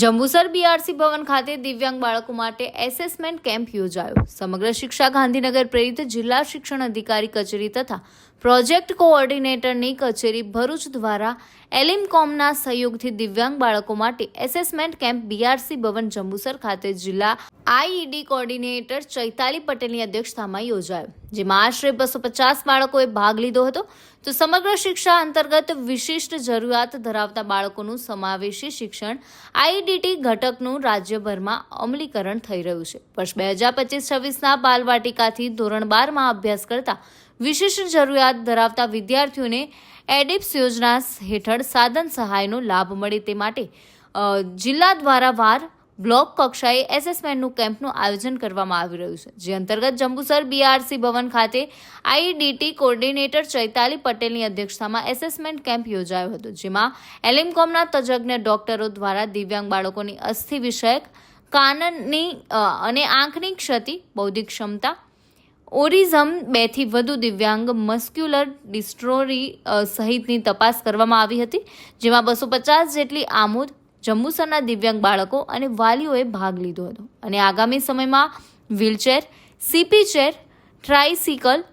Jambusar BRC ભવન ખાતે દિવ્યાંગ બાળકો માટે એસેસમેન્ટ કેમ્પ યોજાયો। સમગ્ર શિક્ષા ગાંધીનગર પ્રેરિત જિલ્લા શિક્ષણ અધિકારી કચેરી તથા પ્રોજેક્ટ કોઓર્ડિનેટરની કચેરી ભરૂચ દ્વારા એલિમકોમના સહયોગથી દિવ્યાંગ બાળકો માટે એસેસમેન્ટ કેમ્પ બીઆરસી ભવન જંબુસર ખાતે જિલ્લા આઈઈડી કોઓર્ડિનેટર ચૈતાલી પટેલની અધ્યક્ષતામાં યોજાયો, જેમાં આશરે 250 બાળકોએ ભાગ લીધો હતો। તો સમગ્ર શિક્ષા અંતર્ગત વિશિષ્ટ જરૂરિયાત ધરાવતા બાળકોનું સમાવેશી શિક્ષણ આઈડીટી ઘટકનું રાજ્યભરમાં અમલીકરણ થઈ રહ્યું છે। વર્ષ 2025-26ના બાલવાટિકાથી ધોરણ 12માં અભ્યાસ કરતા વિશિષ્ટ જરૂરિયાત ધરાવતા વિદ્યાર્થીઓને એડિપ્સ યોજના હેઠળ સાધન સહાયનો લાભ મળે તે માટે જિલ્લા દ્વારા વાર બ્લોક કક્ષાએ એસેસમેન્ટનું કેમ્પનું આયોજન કરવામાં આવી રહ્યું છે, જે અંતર્ગત જંબુસર બીઆરસી ભવન ખાતે આઈડીટી કોઓર્ડિનેટર ચૈતાલી પટેલની અધ્યક્ષતામાં એસેસમેન્ટ કેમ્પ યોજાયો હતો, જેમાં એલિમકોમના તજજ્ઞ ડોક્ટરો દ્વારા દિવ્યાંગ બાળકોની અસ્થિ વિષયક, કાનની અને આંખની ક્ષતિ, બૌદ્ધિક ક્ષમતા, ઓરિઝમ, 2 થી વધુ દિવ્યાંગ, મસ્ક્યુલર ડિસ્ટ્રોફી સહિતની તપાસ કરવામાં આવી હતી, જેમાં 250 જેટલી આમોદ જંબુસરના દિવ્યાંગ બાળકો અને વાલીઓએ ભાગ લીધો હતો અને આગામી સમયમાં wheelchair, CP chair, tricycle,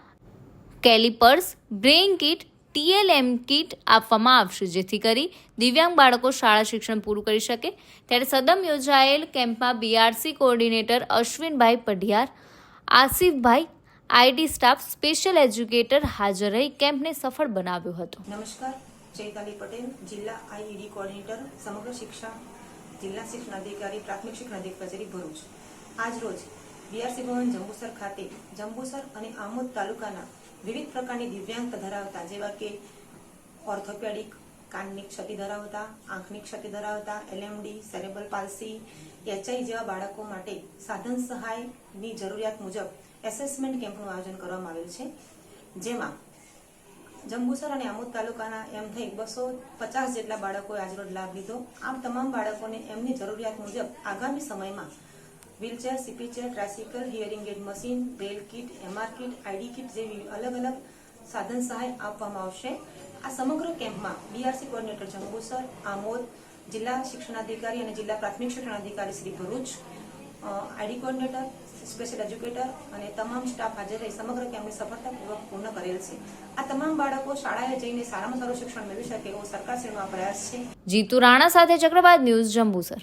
calipers, brain kit, TLM kit આપવામાં આવશે, જેથી કરી દિવ્યાંગ બાળકો શાળા શિક્ષણ પૂરું કરી શકે। ત્યારે સદમ યોજાયેલ કેમ્પમાં BRC coordinator Ashwinbhai Padhiyar, આસિફભાઈ, IT staff, special educator હાજર રહી કેમ્પને સફળ બનાવ્યો હતો। નમસ્કાર, ચૈતાલી પટેલ, જિલ્લા આઈઈડી કોઓર્ડિનેટર, સમગ્ર શિક્ષા, જિલ્લા શિક્ષણ અધિકારી, પ્રાથમિક શિક્ષણ અધિકારી કચેરી ભરૂચ। આજ રોજ બીઆરસી ભવન જંબુસર ખાતે જંબુસર અને આમોદ તાલુકાના વિવિધ પ્રકારની દિવ્યાંગ ધરાવતા, જેવા કે ઓર્થોપેડિક, કાનની ક્ષતિ ધરાવતા, આંખની ક્ષતિ ધરાવતા, એલએમડી, સેરેબ્રલ પાલ્સી, એચઆઈ જેવા બાળકો માટે સાધન સહાયની જરૂરિયાત મુજબ એસેસમેન્ટ કેમ્પનું આયોજન કરવામાં આવેલ છે, જેમાં જંબુસર અને આમોદ તાલુકાના એમ થઈ 250 જેટલા બાળકોએ આજરોજ લાભ લીધો। આ તમામ બાળકોને એમની જરૂરિયાત મુજબ આગામી સમયમાં wheelchair, CP chair, tricycle, hearing aid machine, braille kit, MR kit, ID kit જેવી અલગ અલગ સાધન સહાય આપવામાં આવશે। આ સમગ્ર કેમ્પમાં બીઆરસી કોઓર્ડિનેટર જંબુસર, આમોદ, જિલ્લા શિક્ષણાધિકારી અને જિલ્લા પ્રાથમિક શિક્ષણાધિકારી Shri Bharuch, ID coordinator, special educator અને તમામ સ્ટાફ હાજર રહી સમગ્ર કેમ્પને સફળતાપૂર્વક પૂર્ણ કરેલ છે। આ તમામ બાળકો શાળાએ જઈને સારામાં સારું શિક્ષણ મેળવી શકે એવો સરકારશ્રીનો આ પ્રયાસ છે। જીતુ રાણા સાથે ચક્રવાત ન્યૂઝ, જંબુસર।